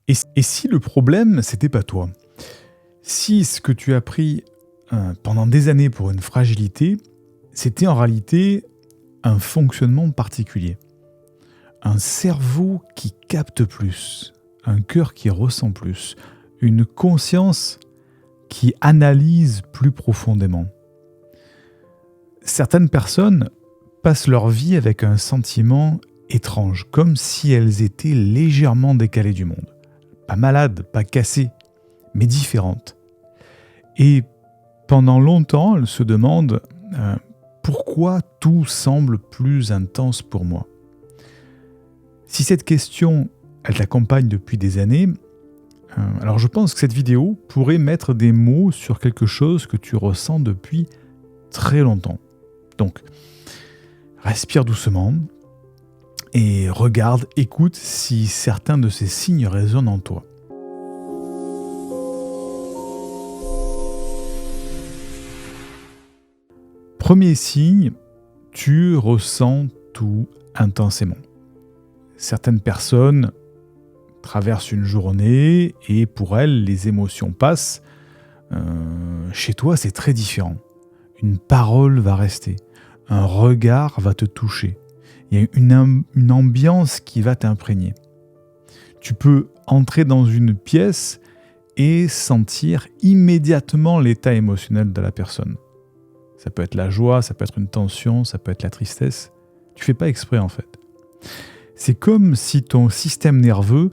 Et si le problème, c'était pas toi? Si ce que tu as pris pendant des années pour une fragilité, c'était en réalité un fonctionnement particulier. Un cerveau qui capte plus, un cœur qui ressent plus, une conscience qui analyse plus profondément. Certaines personnes passent leur vie avec un sentiment étrange, comme si elles étaient légèrement décalées du monde. Pas malades, pas cassées, mais différentes. Et pendant longtemps, elles se demandent pourquoi tout semble plus intense pour moi. Si cette question, elle t'accompagne depuis des années, alors je pense que cette vidéo pourrait mettre des mots sur quelque chose que tu ressens depuis très longtemps. Donc, respire doucement et regarde, écoute si certains de ces signes résonnent en toi. Premier signe, tu ressens tout intensément. Certaines personnes traversent une journée et pour elles, les émotions passent. Chez toi, c'est très différent. Une parole va rester, un regard va te toucher. Il y a une ambiance qui va t'imprégner. Tu peux entrer dans une pièce et sentir immédiatement l'état émotionnel de la personne. Ça peut être la joie, ça peut être une tension, ça peut être la tristesse. Tu fais pas exprès en fait. C'est comme si ton système nerveux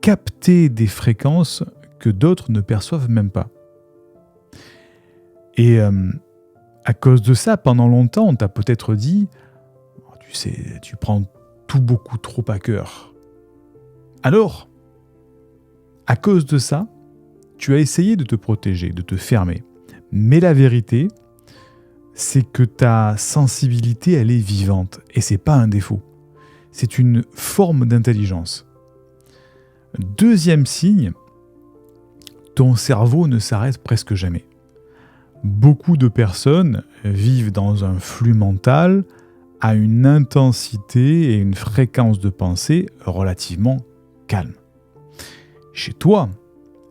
captait des fréquences que d'autres ne perçoivent même pas. Et à cause de ça, pendant longtemps, on t'a peut-être dit « Tu sais, tu prends tout beaucoup trop à cœur. » Alors, à cause de ça, tu as essayé de te protéger, de te fermer. Mais la vérité, c'est que ta sensibilité, elle est vivante. Et c'est pas un défaut. C'est une forme d'intelligence. Deuxième signe, ton cerveau ne s'arrête presque jamais. Beaucoup de personnes vivent dans un flux mental à une intensité et une fréquence de pensée relativement calme. Chez toi,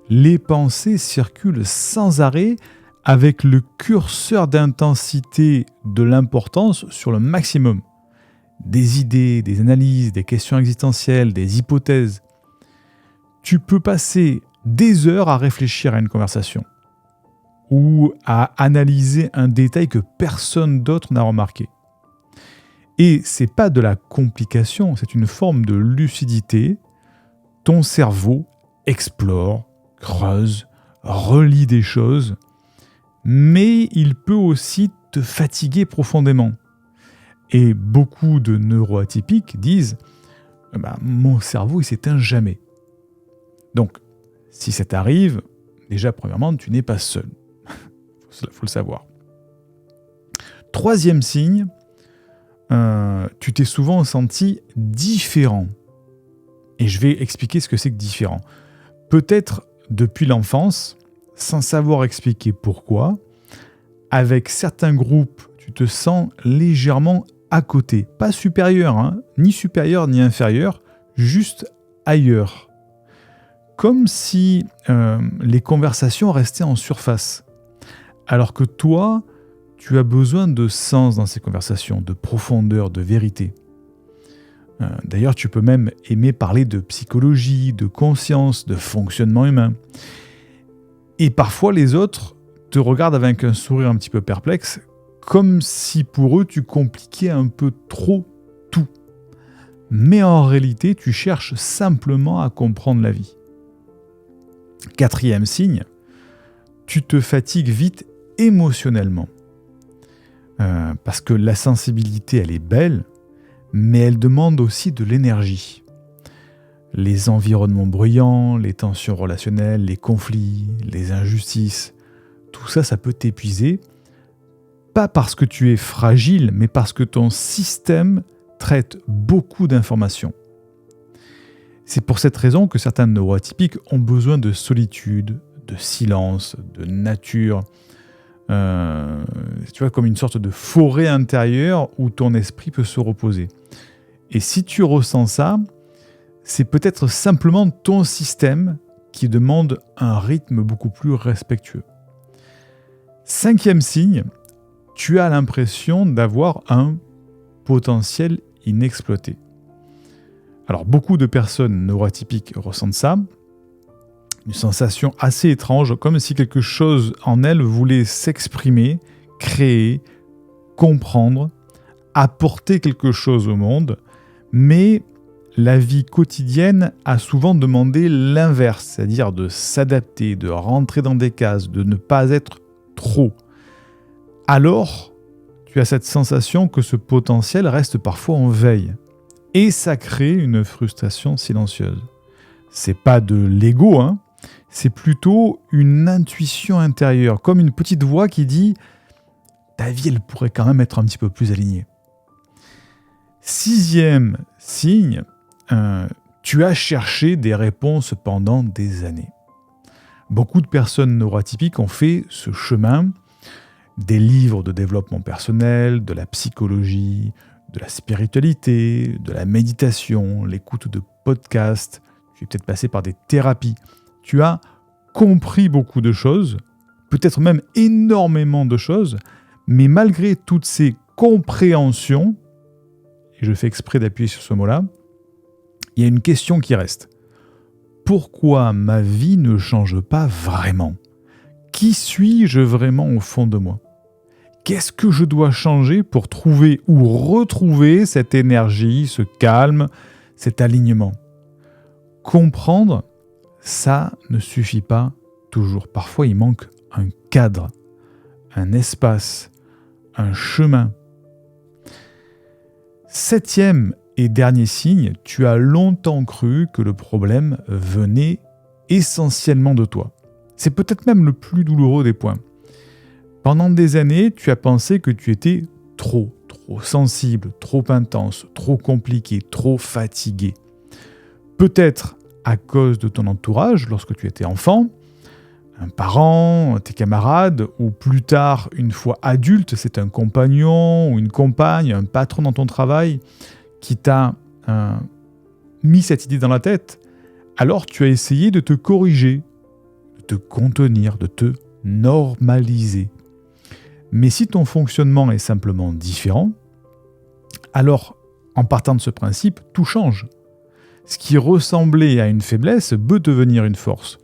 les pensées circulent sans arrêt avec le curseur d'intensité de l'importance sur le maximum. Des idées, des analyses, des questions existentielles, des hypothèses. Tu peux passer des heures à réfléchir à une conversation ou à analyser un détail que personne d'autre n'a remarqué. Et c'est pas de la complication, c'est une forme de lucidité. Ton cerveau explore, creuse, relie des choses, mais il peut aussi te fatiguer profondément. Et beaucoup de neuroatypiques disent « mon cerveau il s'éteint jamais ». Donc, si ça t'arrive, déjà premièrement, tu n'es pas seul. Faut le savoir. Troisième signe, tu t'es souvent senti différent. Et je vais expliquer ce que c'est que différent. Peut-être depuis l'enfance, sans savoir expliquer pourquoi, avec certains groupes, tu te sens légèrement à côté. Pas supérieur, ni supérieur ni inférieur, juste ailleurs. Comme si les conversations restaient en surface. Alors que toi, tu as besoin de sens dans ces conversations, de profondeur, de vérité. D'ailleurs, tu peux même aimer parler de psychologie, de conscience, de fonctionnement humain. Et parfois, les autres te regardent avec un sourire un petit peu perplexe, comme si pour eux, tu compliquais un peu trop tout. Mais en réalité, tu cherches simplement à comprendre la vie. Quatrième signe, tu te fatigues vite émotionnellement. Parce que la sensibilité, elle est belle, mais elle demande aussi de l'énergie. Les environnements bruyants, les tensions relationnelles, les conflits, les injustices, tout ça, ça peut t'épuiser. Pas parce que tu es fragile, mais parce que ton système traite beaucoup d'informations. C'est pour cette raison que certains neuroatypiques ont besoin de solitude, de silence, de nature. Tu vois, comme une sorte de forêt intérieure où ton esprit peut se reposer. Et si tu ressens ça, c'est peut-être simplement ton système qui demande un rythme beaucoup plus respectueux. 5e signe, tu as l'impression d'avoir un potentiel inexploité. Alors, beaucoup de personnes neuroatypiques ressentent ça, une sensation assez étrange, comme si quelque chose en elles voulait s'exprimer, créer, comprendre, apporter quelque chose au monde, mais la vie quotidienne a souvent demandé l'inverse, c'est-à-dire de s'adapter, de rentrer dans des cases, de ne pas être trop. Alors, tu as cette sensation que ce potentiel reste parfois en veille. Et ça crée une frustration silencieuse. C'est pas de l'ego, c'est plutôt une intuition intérieure, comme une petite voix qui dit « ta vie, elle pourrait quand même être un petit peu plus alignée ». 6e signe, tu as cherché des réponses pendant des années. Beaucoup de personnes neuroatypiques ont fait ce chemin, des livres de développement personnel, de la psychologie, de la spiritualité, de la méditation, l'écoute de podcasts, tu es peut-être passé par des thérapies. Tu as compris beaucoup de choses, peut-être même énormément de choses, mais malgré toutes ces compréhensions, et je fais exprès d'appuyer sur ce mot-là, il y a une question qui reste. Pourquoi ma vie ne change pas vraiment ? Qui suis-je vraiment au fond de moi ? Qu'est-ce que je dois changer pour trouver ou retrouver cette énergie, ce calme, cet alignement ? Comprendre, ça ne suffit pas toujours. Parfois, il manque un cadre, un espace, un chemin. 7e et dernier signe, tu as longtemps cru que le problème venait essentiellement de toi. C'est peut-être même le plus douloureux des points. Pendant des années, tu as pensé que tu étais trop sensible, trop intense, trop compliqué, trop fatigué. Peut-être à cause de ton entourage lorsque tu étais enfant, un parent, tes camarades, ou plus tard, une fois adulte, c'est un compagnon ou une compagne, un patron dans ton travail qui t'a mis cette idée dans la tête. Alors tu as essayé de te corriger, de te contenir, de te normaliser. Mais si ton fonctionnement est simplement différent, alors, en partant de ce principe, tout change. Ce qui ressemblait à une faiblesse peut devenir une force,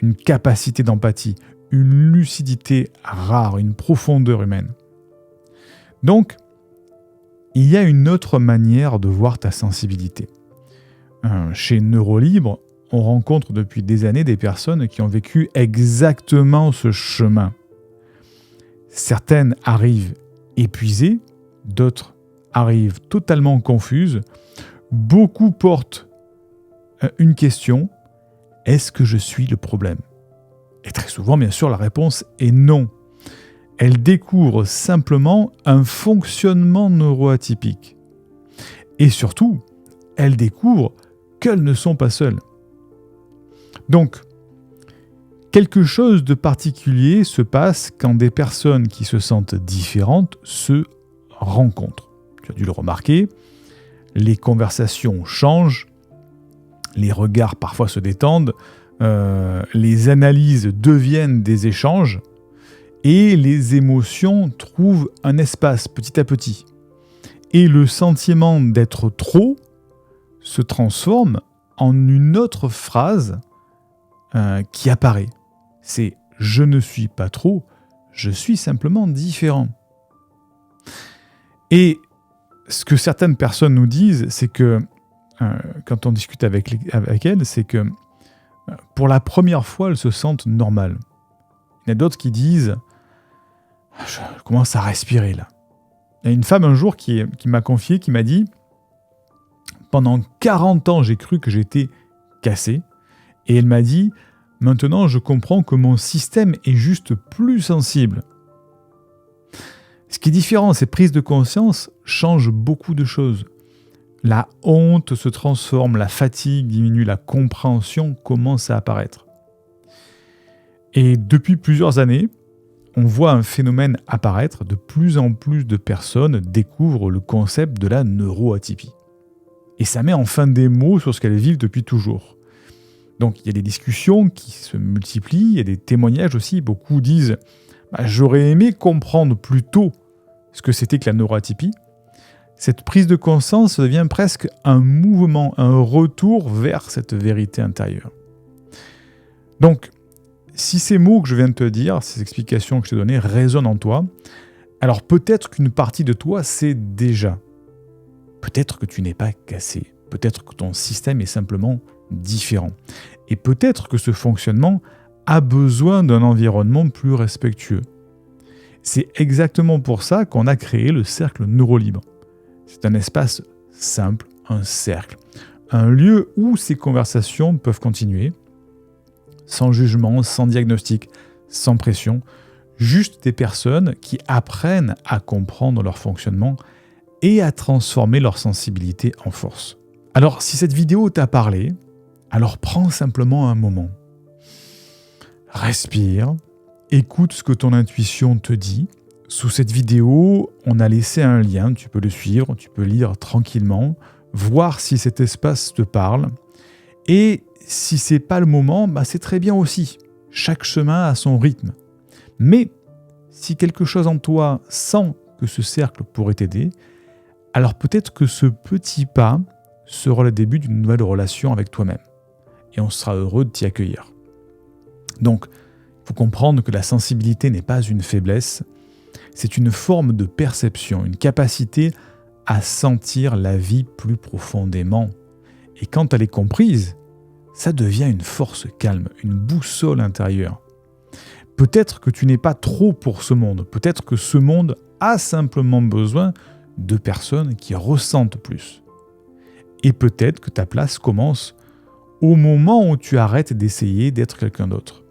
une capacité d'empathie, une lucidité rare, une profondeur humaine. Donc, il y a une autre manière de voir ta sensibilité. Chez Neurolibre, on rencontre depuis des années des personnes qui ont vécu exactement ce chemin. Certaines arrivent épuisées, d'autres arrivent totalement confuses. Beaucoup portent une question, est-ce que je suis le problème ? Et très souvent, bien sûr, la réponse est non. Elles découvrent simplement un fonctionnement neuroatypique. Et surtout, elles découvrent qu'elles ne sont pas seules. Donc, quelque chose de particulier se passe quand des personnes qui se sentent différentes se rencontrent. Tu as dû le remarquer, les conversations changent, les regards parfois se détendent, les analyses deviennent des échanges et les émotions trouvent un espace petit à petit. Et le sentiment d'être trop se transforme en une autre phrase qui apparaît. C'est « je ne suis pas trop, je suis simplement différent ». Et ce que certaines personnes nous disent, c'est que, quand on discute avec elles, c'est que pour la première fois, elles se sentent normales. Il y a d'autres qui disent « je commence à respirer là ». Il y a une femme un jour qui m'a confié, qui m'a dit « pendant 40 ans, j'ai cru que j'étais cassé ». Et elle m'a dit « maintenant, je comprends que mon système est juste plus sensible ». Ce qui est différent, ces prises de conscience changent beaucoup de choses. La honte se transforme, la fatigue diminue, la compréhension commence à apparaître. Et depuis plusieurs années, on voit un phénomène apparaître, de plus en plus de personnes découvrent le concept de la neuroatypie. Et ça met enfin des mots sur ce qu'elles vivent depuis toujours. Donc il y a des discussions qui se multiplient, il y a des témoignages aussi. Beaucoup disent j'aurais aimé comprendre plus tôt ce que c'était que la neuroatypie. Cette prise de conscience devient presque un mouvement, un retour vers cette vérité intérieure. Donc, si ces mots que je viens de te dire, ces explications que je t'ai données résonnent en toi, alors peut-être qu'une partie de toi sait déjà. Peut-être que tu n'es pas cassé. Peut-être que ton système est simplement différent. Et peut-être que ce fonctionnement a besoin d'un environnement plus respectueux. C'est exactement pour ça qu'on a créé le cercle neurolibre. C'est un espace simple, un cercle, un lieu où ces conversations peuvent continuer, sans jugement, sans diagnostic, sans pression, juste des personnes qui apprennent à comprendre leur fonctionnement et à transformer leur sensibilité en force. Alors, si cette vidéo t'a parlé, alors prends simplement un moment. Respire, écoute ce que ton intuition te dit. Sous cette vidéo, on a laissé un lien, tu peux le suivre, tu peux lire tranquillement, voir si cet espace te parle. Et si c'est pas le moment, c'est très bien aussi. Chaque chemin a son rythme. Mais si quelque chose en toi sent que ce cercle pourrait t'aider, alors peut-être que ce petit pas sera le début d'une nouvelle relation avec toi-même. Et on sera heureux de t'y accueillir. Donc, il faut comprendre que la sensibilité n'est pas une faiblesse, c'est une forme de perception, une capacité à sentir la vie plus profondément. Et quand elle est comprise, ça devient une force calme, une boussole intérieure. Peut-être que tu n'es pas trop pour ce monde, peut-être que ce monde a simplement besoin de personnes qui ressentent plus. Et peut-être que ta place commence au moment où tu arrêtes d'essayer d'être quelqu'un d'autre.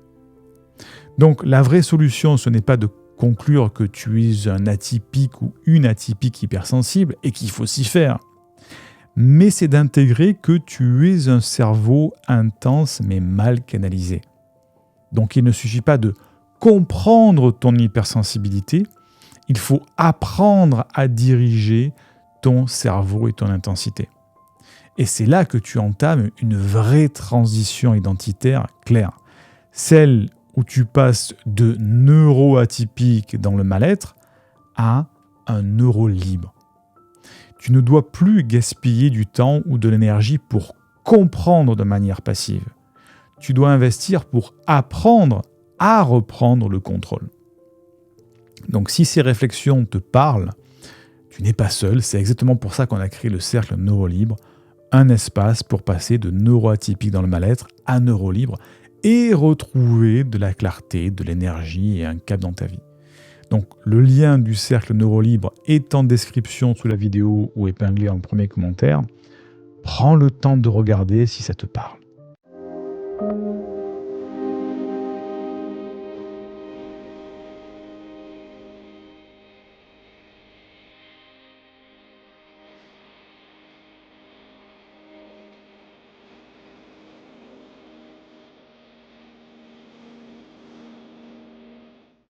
Donc la vraie solution, ce n'est pas de conclure que tu es un atypique ou une atypique hypersensible et qu'il faut s'y faire. Mais c'est d'intégrer que tu es un cerveau intense mais mal canalisé. Donc il ne suffit pas de comprendre ton hypersensibilité, il faut apprendre à diriger ton cerveau et ton intensité. Et c'est là que tu entames une vraie transition identitaire claire. Celle où tu passes de neuroatypique dans le mal-être à un neuro libre. Tu ne dois plus gaspiller du temps ou de l'énergie pour comprendre de manière passive. Tu dois investir pour apprendre à reprendre le contrôle. Donc si ces réflexions te parlent, tu n'es pas seul, c'est exactement pour ça qu'on a créé le cercle neurolibre, un espace pour passer de neuroatypique dans le mal-être à neurolibre et retrouver de la clarté, de l'énergie et un cap dans ta vie. Donc le lien du cercle neurolibre est en description sous la vidéo ou épinglé en premier commentaire. Prends le temps de regarder si ça te parle.